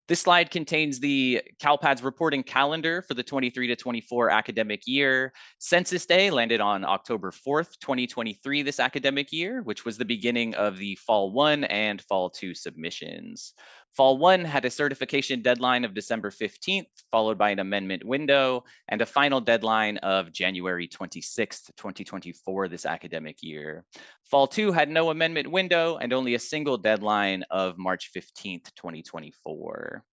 This slide contains the CalPADS reporting calendar for the 23 to 24 academic year. Census Day landed on October 4th, 2023 this academic year, which was the beginning of the Fall 1 and Fall 2 submissions. Fall 1 had a certification deadline of December 15th, followed by an amendment window, and a final deadline of January 26th, 2024 this academic year. Fall 2 had no amendment window and only a single deadline of March 15th, 2024.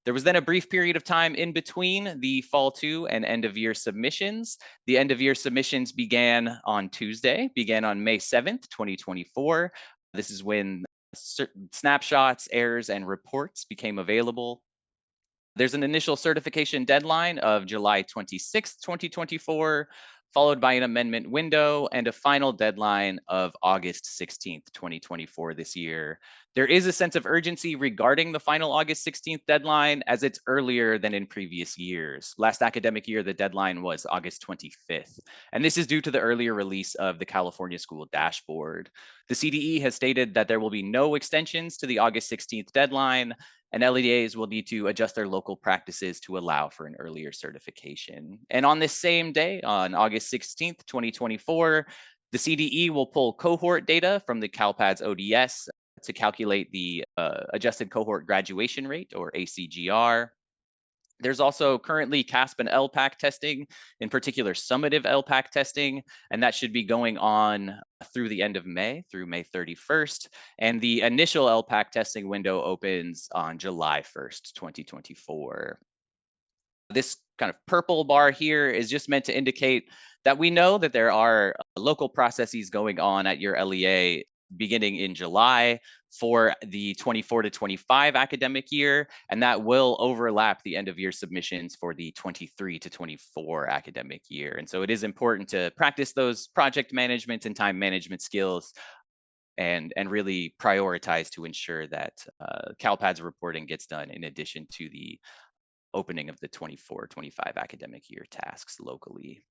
There was then a brief period of time in between the Fall 2 and end of year submissions. The end of year submissions began on May 7th, 2024. This is when certain snapshots, errors, and reports became available. There's an initial certification deadline of July 26th, 2024, followed by an amendment window and a final deadline of August 16th, 2024 this year. There is a sense of urgency regarding the final August 16th deadline as it's earlier than in previous years. Last academic year, the deadline was August 25th, and this is due to the earlier release of the California School Dashboard. The CDE has stated that there will be no extensions to the August 16th deadline, and LEAs will need to adjust their local practices to allow for an earlier certification. And on this same day, on August 16th, 2024, the CDE will pull cohort data from the CalPADS ODS to calculate the adjusted cohort graduation rate, or ACGR. There's also currently CASP and LPAC testing, in particular summative LPAC testing, and that should be going on through the end of May, through May 31st. And the initial LPAC testing window opens on July 1st, 2024. This kind of purple bar here is just meant to indicate that we know that there are local processes going on at your LEA beginning in July for the 24 to 25 academic year, and that will overlap the end of year submissions for the 23 to 24 academic year. And so it is important to practice those project management and time management skills and really prioritize to ensure that CalPADS reporting gets done in addition to the opening of the 24-25 academic year tasks locally.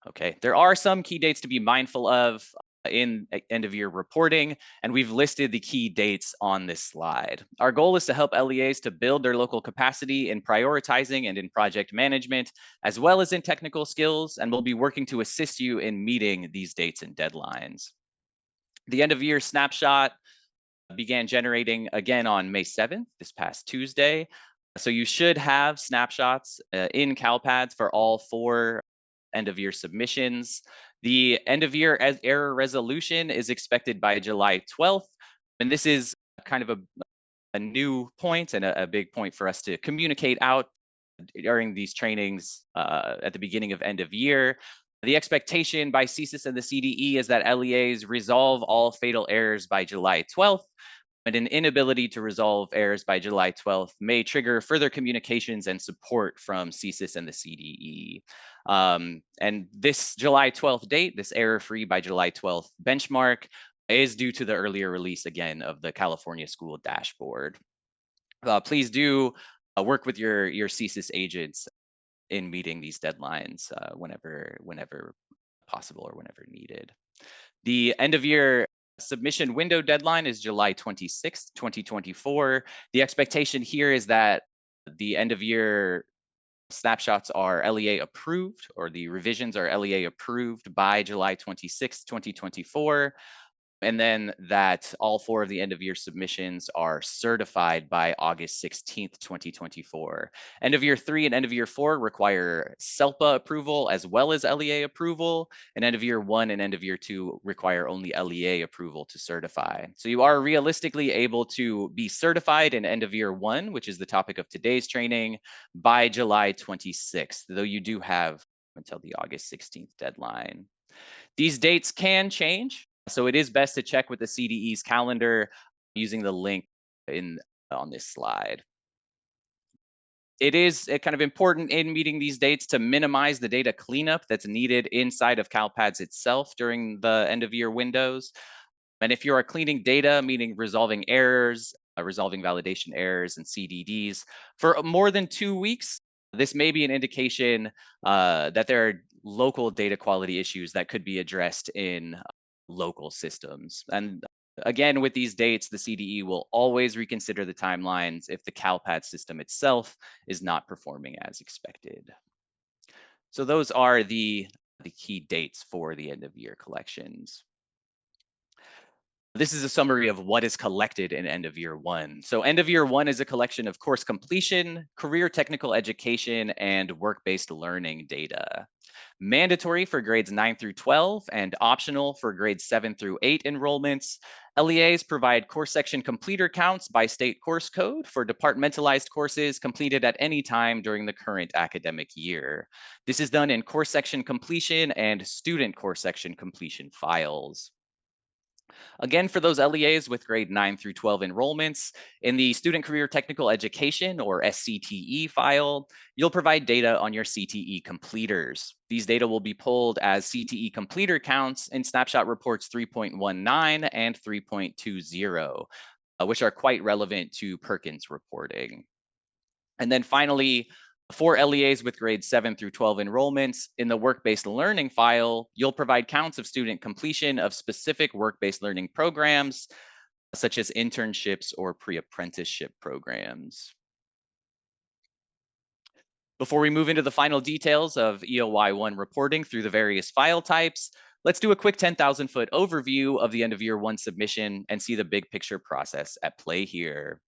Okay, there are some key dates to be mindful of in end of year reporting, and we've listed the key dates on this slide. Our goal is to help LEAs to build their local capacity in prioritizing and in project management, as well as in technical skills, and we'll be working to assist you in meeting these dates and deadlines. The end of year snapshot began generating again on May 7th, this past Tuesday. So you should have snapshots in CalPADS for all 4 end of year submissions. The end of year error resolution is expected by July 12th. And this is kind of a new point and a big point for us to communicate out during these trainings at the beginning of end of year. The expectation by CSIS and the CDE is that LEAs resolve all fatal errors by July 12th, and an inability to resolve errors by July 12th may trigger further communications and support from CSIS and the CDE. And this July 12th date, this error-free by July 12th benchmark, is due to the earlier release again of the California School Dashboard. Please do work with your CSIS agents in meeting these deadlines whenever possible or whenever needed. The end of year submission window deadline is July 26th, 2024. The expectation here is that the end of year snapshots are LEA approved, or the revisions are LEA approved by July 26th, 2024. And then that all 4 of the end of year submissions are certified by August 16th, 2024. End of year 3 and end of year 4 require SELPA approval as well as LEA approval. And end of year 1 and end of year 2 require only LEA approval to certify. So you are realistically able to be certified in end of year 1, which is the topic of today's training, by July 26th, though you do have until the August 16th deadline. These dates can change, so it is best to check with the CDE's calendar using the link on this slide. It is kind of important in meeting these dates to minimize the data cleanup that's needed inside of CalPADS itself during the end of year windows. And if you are cleaning data, meaning resolving errors, resolving validation errors and CDDs for more than 2 weeks, this may be an indication that there are local data quality issues that could be addressed in local systems. And Again, with these dates, the CDE will always reconsider the timelines if the CalPAD system itself is not performing as expected. So those are the key dates for the end of year collections. This is a summary of what is collected in end of year one. So end of year one is a collection of course completion, career technical education, and work-based learning data. Mandatory for grades 9 through 12 and optional for grades 7 through 8 enrollments. LEAs provide course section completer counts by state course code for departmentalized courses completed at any time during the current academic year. This is done in course section completion and student course section completion files. Again, for those LEAs with grade 9 through 12 enrollments, in the Student Career Technical Education or SCTE file, you'll provide data on your CTE completers. These data will be pulled as CTE completer counts in Snapshot Reports 3.19 and 3.20, which are quite relevant to Perkins reporting. And then finally, for LEAs with grades 7 through 12 enrollments, in the work-based learning file, you'll provide counts of student completion of specific work-based learning programs, such as internships or pre-apprenticeship programs. Before we move into the final details of EOY1 reporting through the various file types, let's do a quick 10,000-foot overview of the end of year one submission and see the big picture process at play here.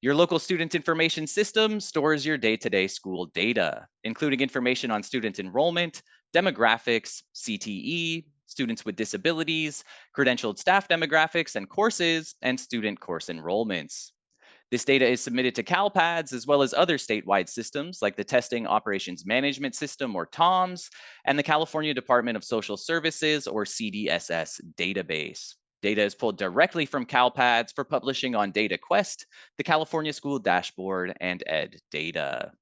Your local student information system stores your day-to-day school data, including information on student enrollment, demographics, CTE, students with disabilities, credentialed staff demographics and courses, and student course enrollments. This data is submitted to CalPADS as well as other statewide systems like the Testing Operations Management System or TOMS and the California Department of Social Services or CDSS database. Data is pulled directly from CalPADS for publishing on DataQuest, the California School Dashboard, and EdData.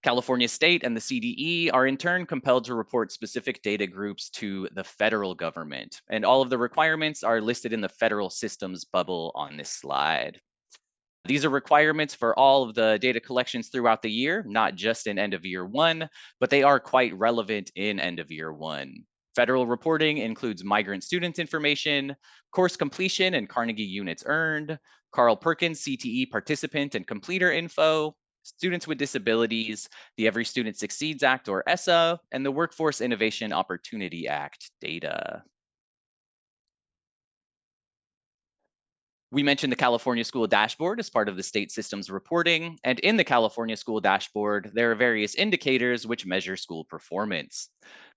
California State and the CDE are in turn compelled to report specific data groups to the federal government, and all of the requirements are listed in the federal systems bubble on this slide. These are requirements for all of the data collections throughout the year, not just in end of year one, but they are quite relevant in end of year one. Federal reporting includes migrant student information, course completion and Carnegie units earned, Carl Perkins CTE participant and completer info, students with disabilities, the Every Student Succeeds Act or ESSA, and the Workforce Innovation Opportunity Act data. We mentioned the California School Dashboard as part of the state systems reporting, and in the California School Dashboard, there are various indicators which measure school performance.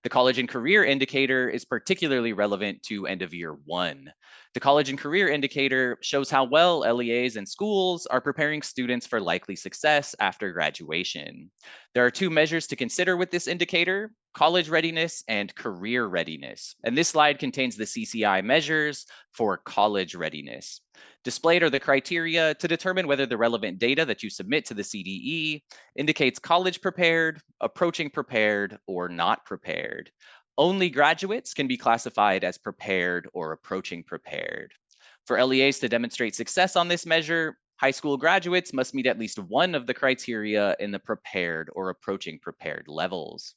The College and Career Indicator is particularly relevant to end of year one. The College and Career Indicator shows how well LEAs and schools are preparing students for likely success after graduation. There are two measures to consider with this indicator: college readiness and career readiness. And this slide contains the CCI measures for college readiness. Displayed are the criteria to determine whether the relevant data that you submit to the CDE indicates college prepared, approaching prepared, or not prepared. Only graduates can be classified as prepared or approaching prepared. For LEAs to demonstrate success on this measure, high school graduates must meet at least one of the criteria in the prepared or approaching prepared levels.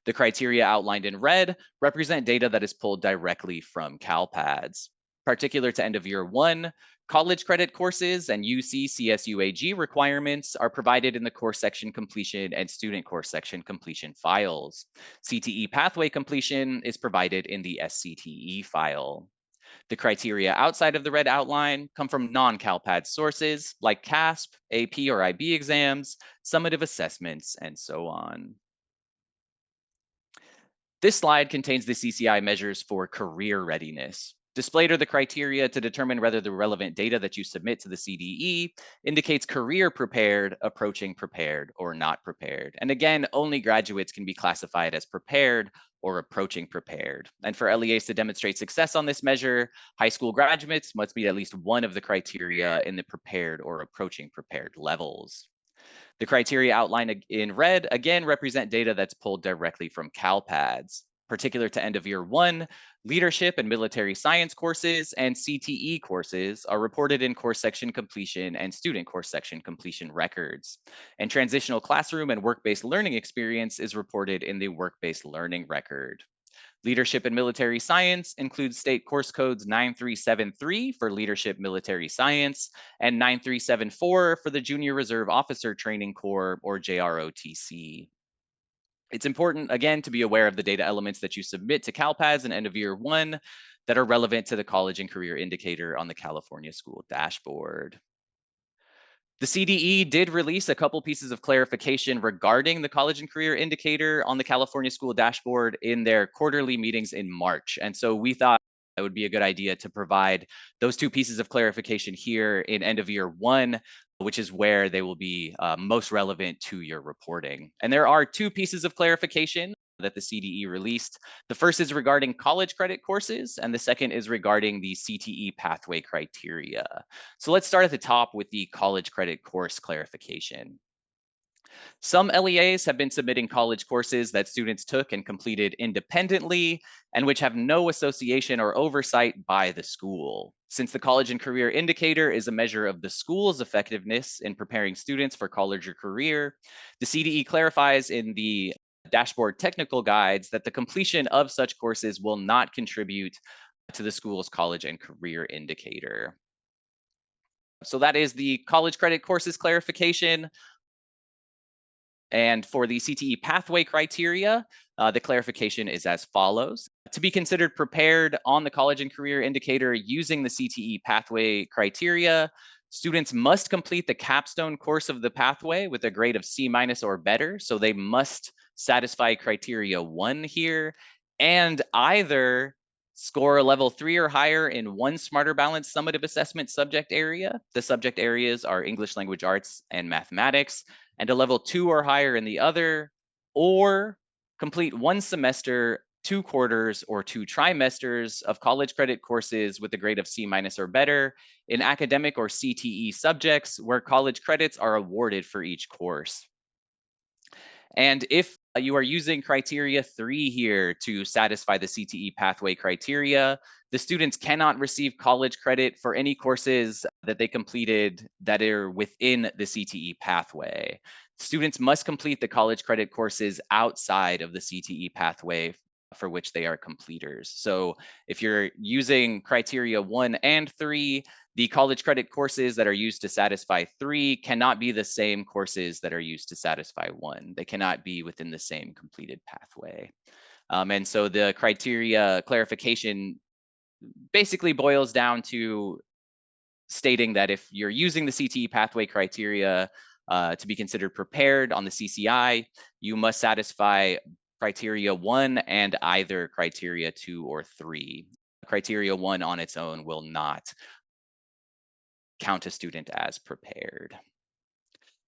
The criteria outlined in red represent data that is pulled directly from CalPADS. Particular to end of year one, college credit courses and UC CSUAG requirements are provided in the course section completion and student course section completion files. CTE pathway completion is provided in the SCTE file. The criteria outside of the red outline come from non-CalPADS sources like CASP, AP or IB exams, summative assessments, and so on. This slide contains the CCI measures for career readiness. Displayed are the criteria to determine whether the relevant data that you submit to the CDE indicates career prepared, approaching prepared, or not prepared. And again, only graduates can be classified as prepared or approaching prepared. And for LEAs to demonstrate success on this measure, high school graduates must meet at least one of the criteria in the prepared or approaching prepared levels. The criteria outlined in red again represent data that's pulled directly from CalPADS. Particular to end of year one, leadership and military science courses and CTE courses are reported in course section completion and student course section completion records. And transitional classroom and work-based learning experience is reported in the work-based learning record. Leadership in Military Science includes state course codes 9373 for Leadership Military Science and 9374 for the Junior Reserve Officer Training Corps, or JROTC. It's important, again, to be aware of the data elements that you submit to CalPADS in end of year one that are relevant to the college and career indicator on the California School dashboard. The CDE did release a couple pieces of clarification regarding the college and career indicator on the California School dashboard in their quarterly meetings in March. And so we thought it would be a good idea to provide those two pieces of clarification here in end of year one, which is where they will be most relevant to your reporting. And there are two pieces of clarification that the CDE released. The first is regarding college credit courses, and the second is regarding the CTE pathway criteria. So let's start at the top with the college credit course clarification. Some LEAs have been submitting college courses that students took and completed independently and which have no association or oversight by the school. Since the college and career indicator is a measure of the school's effectiveness in preparing students for college or career, the CDE clarifies in the dashboard technical guides that the completion of such courses will not contribute to the school's college and career indicator. So that is the college credit courses clarification. And for the CTE pathway criteria, the clarification is as follows. To be considered prepared on the college and career indicator using the CTE pathway criteria, students must complete the capstone course of the pathway with a grade of C- or better. So they must satisfy criteria 1 here and either score a level 3 or higher in one Smarter Balanced summative assessment subject area. The subject areas are English language arts and mathematics, and a level 2 or higher in the other, or complete one semester, 2 quarters, or 2 trimesters of college credit courses with a grade of C- or better in academic or CTE subjects where college credits are awarded for each course. And if you are using criteria 3 here to satisfy the CTE pathway criteria, the students cannot receive college credit for any courses that they completed that are within the CTE pathway. Students must complete the college credit courses outside of the CTE pathway for which they are completers. So if you're using criteria 1 and 3, the college credit courses that are used to satisfy 3 cannot be the same courses that are used to satisfy 1. They cannot be within the same completed pathway. And so the criteria clarification basically boils down to stating that if you're using the CTE pathway criteria to be considered prepared on the CCI, you must satisfy criteria 1 and either criteria 2 or 3. Criteria 1 on its own will not count a student as prepared.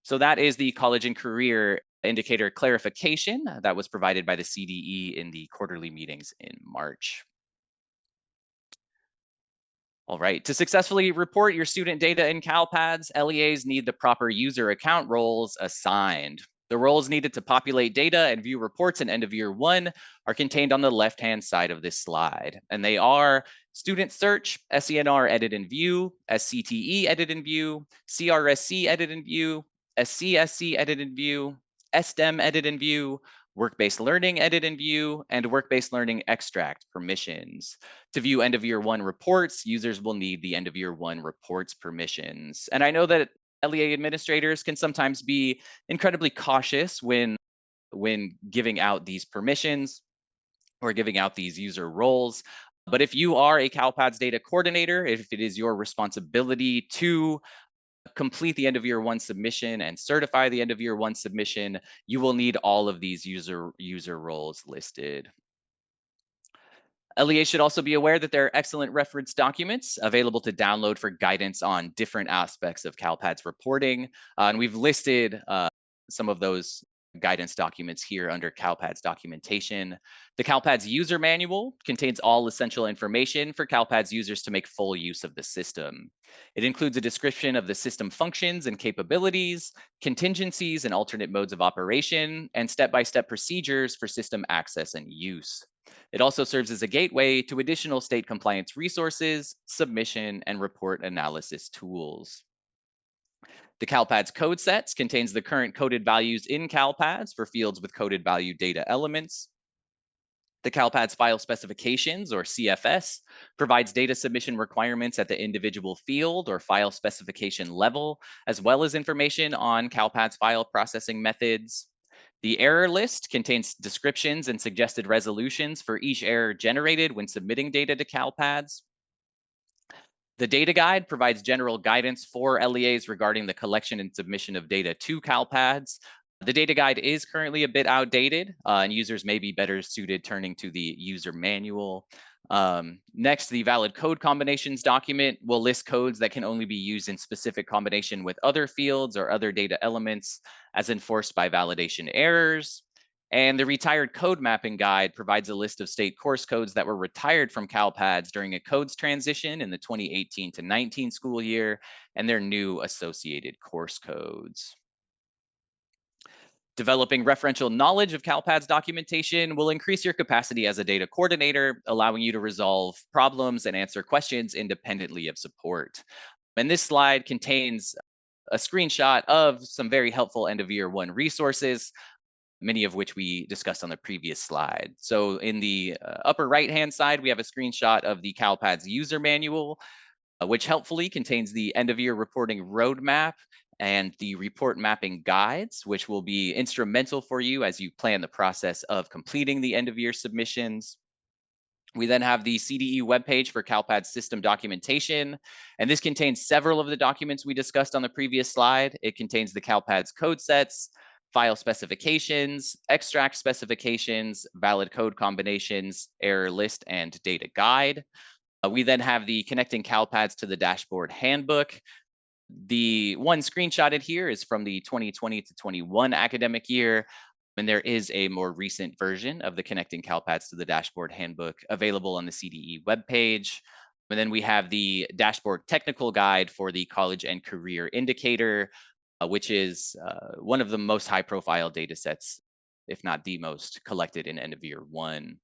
So that is the college and career indicator clarification that was provided by the CDE in the quarterly meetings in March. All right, to successfully report your student data in CalPADS, LEAs need the proper user account roles assigned. The roles needed to populate data and view reports in end of year one are contained on the left-hand side of this slide. And they are Student Search, SENR Edit and View, SCTE Edit and View, CRSC Edit and View, SCSC Edit and View, SDEM Edit and View, Work-Based Learning Edit and View, and Work-Based Learning Extract Permissions. To view end of year one reports, users will need the end of year one reports permissions. And I know that LEA administrators can sometimes be incredibly cautious when giving out these permissions or giving out these user roles. But if you are a CalPADS data coordinator, if it is your responsibility to complete the end of year one submission and certify the end of year one submission, you will need all of these user roles listed. LEA should also be aware that there are excellent reference documents available to download for guidance on different aspects of CalPADS reporting. And we've listed some of those guidance documents here under CalPADS documentation. The CalPADS user manual contains all essential information for CalPADS users to make full use of the system. It includes a description of the system functions and capabilities, contingencies and alternate modes of operation, and step-by-step procedures for system access and use. It also serves as a gateway to additional state compliance resources, submission, and report analysis tools. The CalPADS code sets contains the current coded values in CalPADS for fields with coded value data elements. The CalPADS file specifications, or CFS, provides data submission requirements at the individual field or file specification level, as well as information on CalPADS file processing methods. The error list contains descriptions and suggested resolutions for each error generated when submitting data to CalPADS. The data guide provides general guidance for LEAs regarding the collection and submission of data to CalPADS. The data guide is currently a bit outdated, and users may be better suited turning to the user manual. Next, the valid code combinations document will list codes that can only be used in specific combination with other fields or other data elements as enforced by validation errors. And the retired code mapping guide provides a list of state course codes that were retired from CalPADS during a codes transition in the 2018 to 19 school year and their new associated course codes. Developing referential knowledge of CalPADS documentation will increase your capacity as a data coordinator, allowing you to resolve problems and answer questions independently of support. And this slide contains a screenshot of some very helpful end of year one resources, many of which we discussed on the previous slide. So in the upper right-hand side, we have a screenshot of the CalPADS user manual, which helpfully contains the end of year reporting roadmap and the report mapping guides, which will be instrumental for you as you plan the process of completing the end of year submissions. We then have the CDE webpage for CalPADS system documentation, and this contains several of the documents we discussed on the previous slide. It contains the CalPADS code sets, file specifications, extract specifications, valid code combinations, error list, and data guide. We then have the Connecting CalPADS to the Dashboard Handbook. The one screenshotted here is from the 2020 to 21 academic year, and there is a more recent version of the Connecting CalPADS to the Dashboard Handbook available on the CDE webpage. And then we have the Dashboard Technical Guide for the College and Career Indicator, which is one of the most high-profile data sets, if not the most, collected in end of year one.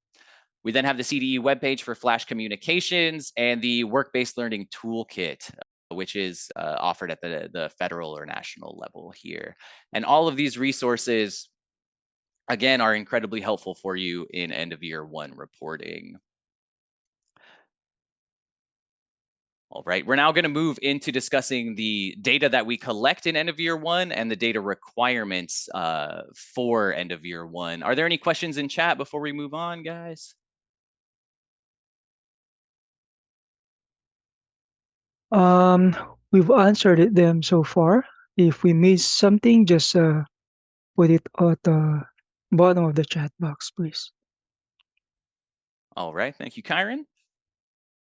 We then have the CDE webpage for Flash Communications and the Work-Based Learning Toolkit, which is offered at the federal or national level here. And all of these resources, again, are incredibly helpful for you in end of year one reporting. All right, we're now going to move into discussing the data that we collect in end of year one and the data requirements for end of year one. Are there any questions in chat before we move on, guys? Um, we've answered them so far. If we missed something, just put it at the bottom of the chat box, please. All right, thank you, Kyron.